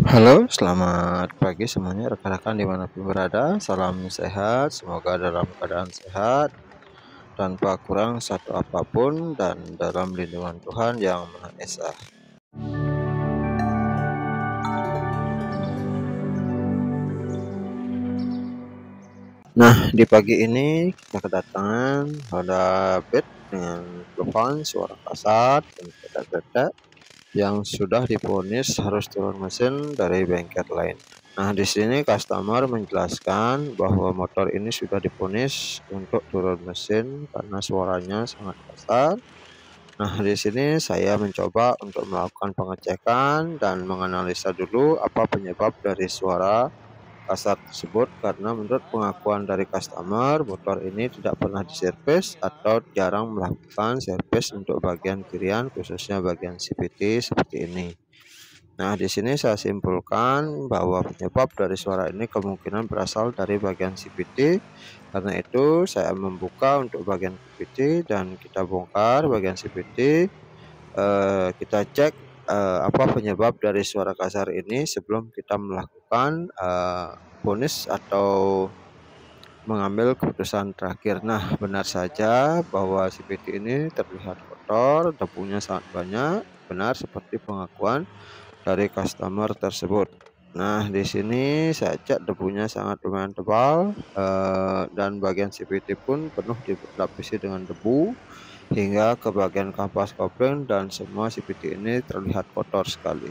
Halo, selamat pagi semuanya rekan-rekan dimanapun berada. Salam sehat, semoga dalam keadaan sehat, tanpa kurang satu apapun, dan dalam lindungan Tuhan Yang Maha Esa. Nah, di pagi ini kita kedatangan pada bed dengan telepon suara kasar dan geledak-geledak yang sudah divonis harus turun mesin dari bengkel lain. Nah, di sini customer menjelaskan bahwa motor ini sudah divonis untuk turun mesin karena suaranya sangat kasar. Nah, di sini saya mencoba untuk melakukan pengecekan dan menganalisa dulu apa penyebab dari suara kasar tersebut, karena menurut pengakuan dari customer, motor ini tidak pernah diservis atau jarang melakukan servis untuk bagian kirian, khususnya bagian CVT seperti ini. Nah, di sini saya simpulkan bahwa penyebab dari suara ini kemungkinan berasal dari bagian CVT. Karena itu, saya membuka untuk bagian CVT dan kita bongkar bagian CVT. Kita cek apa penyebab dari suara kasar ini sebelum kita melakukan vonis atau mengambil keputusan terakhir. Nah, benar saja bahwa CVT ini terlihat kotor, debunya sangat banyak, benar seperti pengakuan dari customer tersebut. Nah, di sini saya cek debunya sangat lumayan tebal, dan bagian CVT pun penuh dilapisi dengan debu hingga ke bagian kampas kopling, dan semua CVT ini terlihat kotor sekali.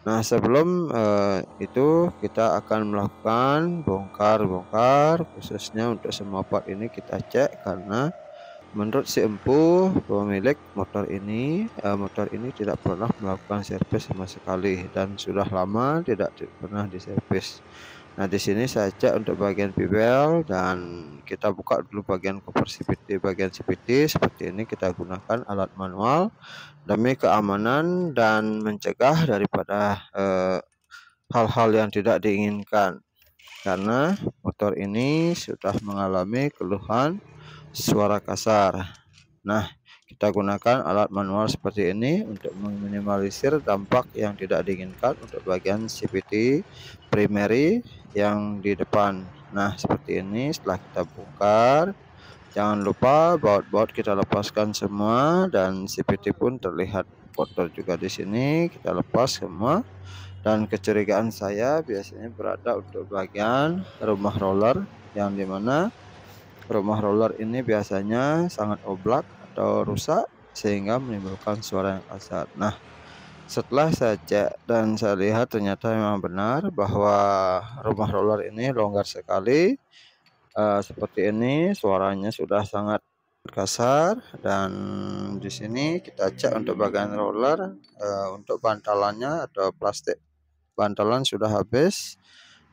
Nah, sebelum itu kita akan melakukan bongkar-bongkar, khususnya untuk semua part ini kita cek, karena menurut si empuh pemilik motor ini tidak pernah melakukan servis sama sekali dan sudah lama tidak pernah diservis. Nah, di sini saya cek untuk bagian bibel dan kita buka dulu bagian cover CVT. Bagian CVT seperti ini kita gunakan alat manual demi keamanan dan mencegah daripada hal-hal yang tidak diinginkan, karena motor ini sudah mengalami keluhan suara kasar. Nah, kita gunakan alat manual seperti ini untuk meminimalisir dampak yang tidak diinginkan untuk bagian CVT primary yang di depan. Nah, seperti ini setelah kita bongkar, jangan lupa baut-baut kita lepaskan semua dan CVT pun terlihat kotor juga di sini, kita lepas semua. Dan kecurigaan saya biasanya berada untuk bagian rumah roller, yang dimana rumah roller ini biasanya sangat oblak atau rusak sehingga menimbulkan suara yang kasar. Nah, setelah saya cek dan saya lihat ternyata memang benar bahwa rumah roller ini longgar sekali. Seperti ini suaranya sudah sangat kasar, dan di sini kita cek untuk bagian roller, untuk bantalannya atau plastik bantalan sudah habis.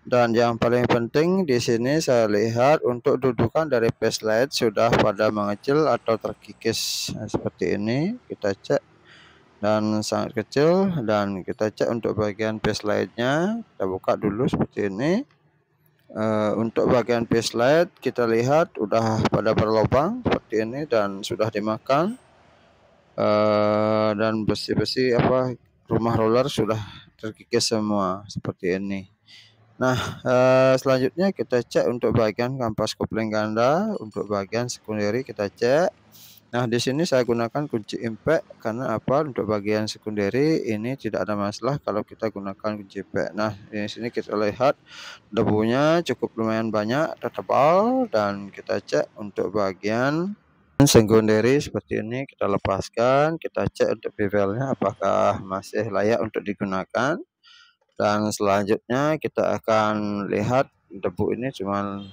Dan yang paling penting di sini saya lihat untuk dudukan dari light sudah pada mengecil atau terkikis. Nah, seperti ini kita cek dan sangat kecil, dan kita cek untuk bagian lightnya, kita buka dulu seperti ini. Untuk bagian light kita lihat udah pada berlubang seperti ini dan sudah dimakan, dan besi-besi rumah roller sudah terkikis semua seperti ini. Nah, selanjutnya kita cek untuk bagian kampas kopling ganda, untuk bagian sekunderi kita cek. Nah, di sini saya gunakan kunci impact karena untuk bagian sekunderi ini tidak ada masalah kalau kita gunakan kunci impact. Nah, di sini kita lihat debunya cukup lumayan banyak, tebal, dan kita cek untuk bagian sekunderi seperti ini, kita lepaskan, kita cek untuk bevelnya apakah masih layak untuk digunakan. Dan selanjutnya kita akan lihat debu ini cuman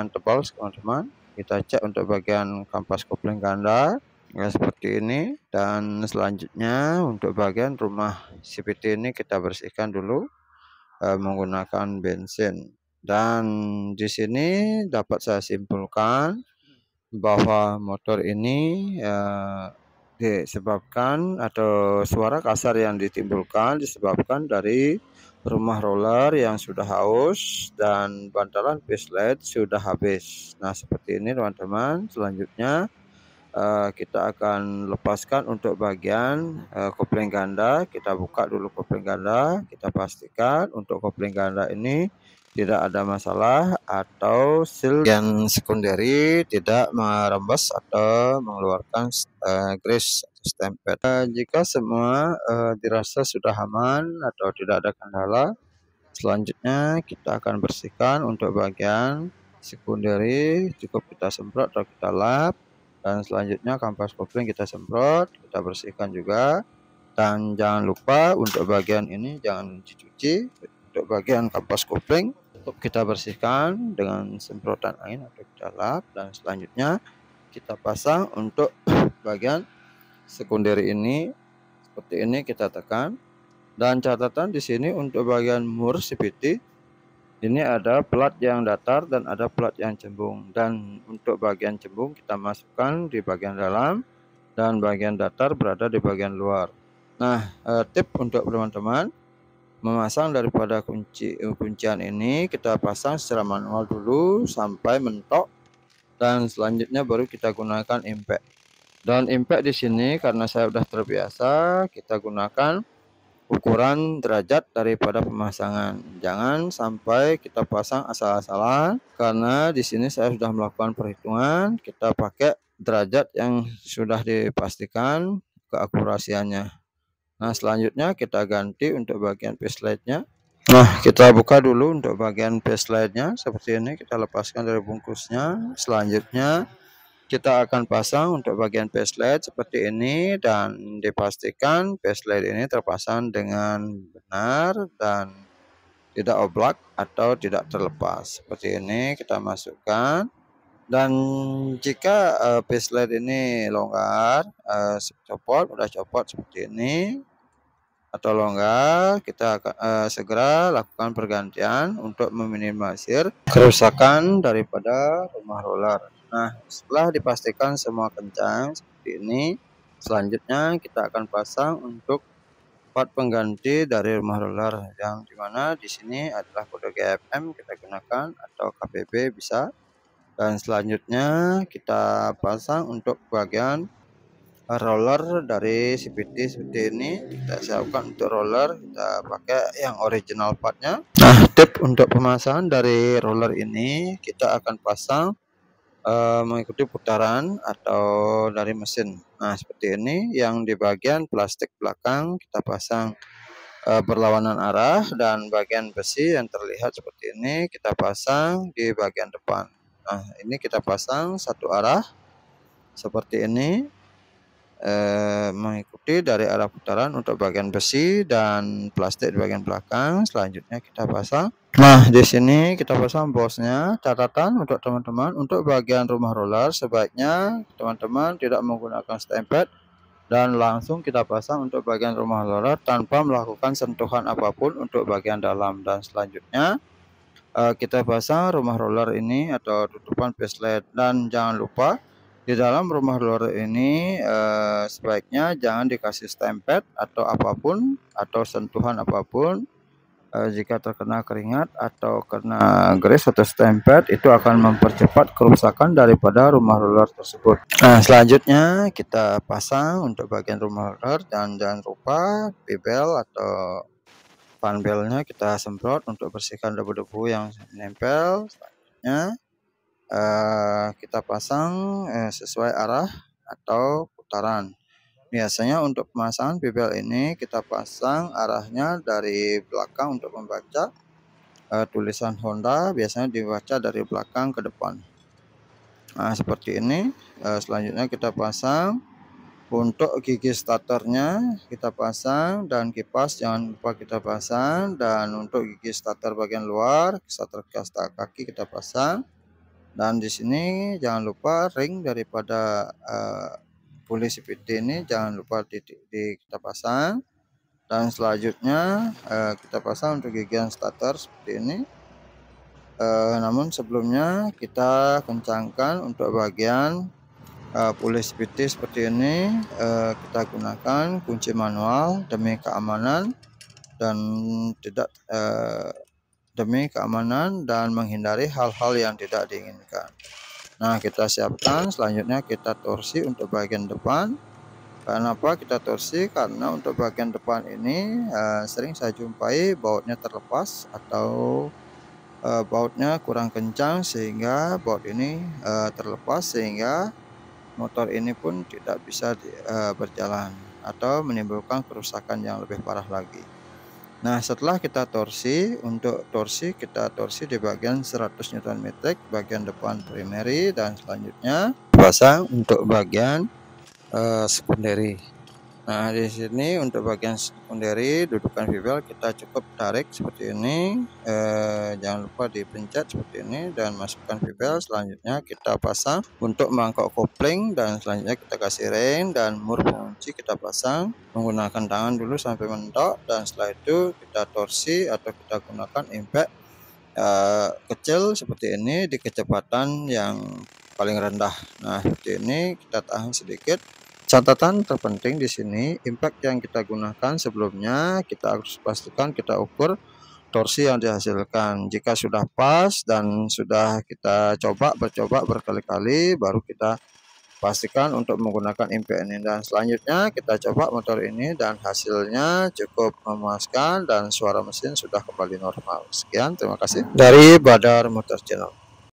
tebal teman-teman. Kita cek untuk bagian kampas kopling ganda ya seperti ini, dan selanjutnya untuk bagian rumah CVT ini kita bersihkan dulu menggunakan bensin. Dan di sini dapat saya simpulkan bahwa motor ini disebabkan, atau suara kasar yang ditimbulkan disebabkan dari rumah roller yang sudah haus dan bantalan light sudah habis. Nah, seperti ini teman-teman. Selanjutnya kita akan lepaskan untuk bagian kopling ganda. Kita buka dulu kopling ganda, kita pastikan untuk kopling ganda ini tidak ada masalah atau seal bagian sekunderi tidak merembes atau mengeluarkan grease atau stempel. Jika semua dirasa sudah aman atau tidak ada kendala, selanjutnya kita akan bersihkan untuk bagian sekunderi, cukup kita semprot atau kita lap. Dan selanjutnya kampas kopling kita semprot, kita bersihkan juga. Dan jangan lupa untuk bagian ini jangan dicuci. Untuk bagian kampas kopling kita bersihkan dengan semprotan angin atau kita lap. Dan selanjutnya kita pasang untuk bagian sekunderi ini. Seperti ini kita tekan. Dan catatan di sini untuk bagian mur CVT ini ada plat yang datar dan ada plat yang cembung, dan untuk bagian cembung kita masukkan di bagian dalam dan bagian datar berada di bagian luar. Nah, tip untuk teman-teman memasang daripada kuncian ini, kita pasang secara manual dulu sampai mentok, dan selanjutnya baru kita gunakan impact. Dan impact di sini karena saya sudah terbiasa, kita gunakan ukuran derajat daripada pemasangan. Jangan sampai kita pasang asal-asalan, karena di sini saya sudah melakukan perhitungan, kita pakai derajat yang sudah dipastikan keakurasiannya. Nah, selanjutnya kita ganti untuk bagian facelight-nya. Nah, kita buka dulu untuk bagian facelight-nya seperti ini, kita lepaskan dari bungkusnya. Selanjutnya kita akan pasang untuk bagian facelight seperti ini, dan dipastikan facelight ini terpasang dengan benar dan tidak oblak atau tidak terlepas. Seperti ini kita masukkan, dan jika facelight ini longgar, udah copot seperti ini atau longgar, kita akan segera lakukan pergantian untuk meminimalisir kerusakan daripada rumah roller. Nah, setelah dipastikan semua kencang seperti ini, selanjutnya kita akan pasang untuk part pengganti dari rumah roller, yang dimana di sini adalah kode GFM kita gunakan atau KPB bisa. Dan selanjutnya kita pasang untuk bagian roller dari CVT seperti ini. Kita siapkan untuk roller, kita pakai yang original partnya. Nah, tip untuk pemasangan dari roller ini, kita akan pasang mengikuti putaran atau dari mesin. Nah, seperti ini, yang di bagian plastik belakang kita pasang berlawanan arah, dan bagian besi yang terlihat seperti ini kita pasang di bagian depan. Nah, ini kita pasang satu arah seperti ini, mengikuti dari arah putaran untuk bagian besi dan plastik di bagian belakang. Selanjutnya kita pasang. Nah, di sini kita pasang bosnya. Catatan untuk teman-teman, untuk bagian rumah roller sebaiknya teman-teman tidak menggunakan stempel dan langsung kita pasang untuk bagian rumah roller tanpa melakukan sentuhan apapun untuk bagian dalam. Dan selanjutnya kita pasang rumah roller ini atau tutupan facelight. Dan jangan lupa di dalam rumah roller ini sebaiknya jangan dikasih stempel atau apapun atau sentuhan apapun. Jika terkena keringat atau kena grease atau stempel, itu akan mempercepat kerusakan daripada rumah roller tersebut. Nah, selanjutnya kita pasang untuk bagian rumah roller, dan jangan lupa bebel atau panbelnya kita semprot untuk bersihkan debu-debu yang menempel. Selanjutnya kita pasang sesuai arah atau putaran. Biasanya untuk pemasangan bebel ini kita pasang arahnya dari belakang untuk membaca tulisan Honda, biasanya dibaca dari belakang ke depan. Nah, seperti ini. Selanjutnya kita pasang untuk gigi starternya, kita pasang, dan kipas jangan lupa kita pasang. Dan untuk gigi starter bagian luar, starter kaki kita pasang. Dan di sini jangan lupa ring daripada puli CVT ini jangan lupa kita pasang. Dan selanjutnya kita pasang untuk gigian starter seperti ini. Namun sebelumnya kita kencangkan untuk bagian puli CVT seperti ini. Kita gunakan kunci manual demi keamanan dan demi keamanan dan menghindari hal-hal yang tidak diinginkan. Nah, kita siapkan, selanjutnya kita torsi untuk bagian depan. Kenapa kita torsi? Karena untuk bagian depan ini sering saya jumpai bautnya terlepas atau bautnya kurang kencang, sehingga baut ini terlepas, sehingga motor ini pun tidak bisa berjalan atau menimbulkan kerusakan yang lebih parah lagi. Nah, setelah kita torsi, untuk torsi kita torsi di bagian 100 Nm bagian depan primary, dan selanjutnya pasang untuk bagian secondary. Nah, di sini untuk bagian secondary dudukan bevel kita cukup tarik seperti ini, jangan lupa dipencet seperti ini dan masukkan bevel. Selanjutnya kita pasang untuk mangkok kopling, dan selanjutnya kita kasih ring dan mur pengunci kita pasang menggunakan tangan dulu sampai mentok, dan setelah itu kita torsi atau kita gunakan impact kecil seperti ini di kecepatan yang paling rendah. Nah, seperti ini kita tahan sedikit. Catatan terpenting di sini, impact yang kita gunakan sebelumnya kita harus pastikan kita ukur torsi yang dihasilkan. Jika sudah pas dan sudah kita coba berkali-kali, baru kita pastikan untuk menggunakan impact ini. Dan selanjutnya kita coba motor ini dan hasilnya cukup memuaskan dan suara mesin sudah kembali normal. Sekian, terima kasih dari Badar Motor Channel.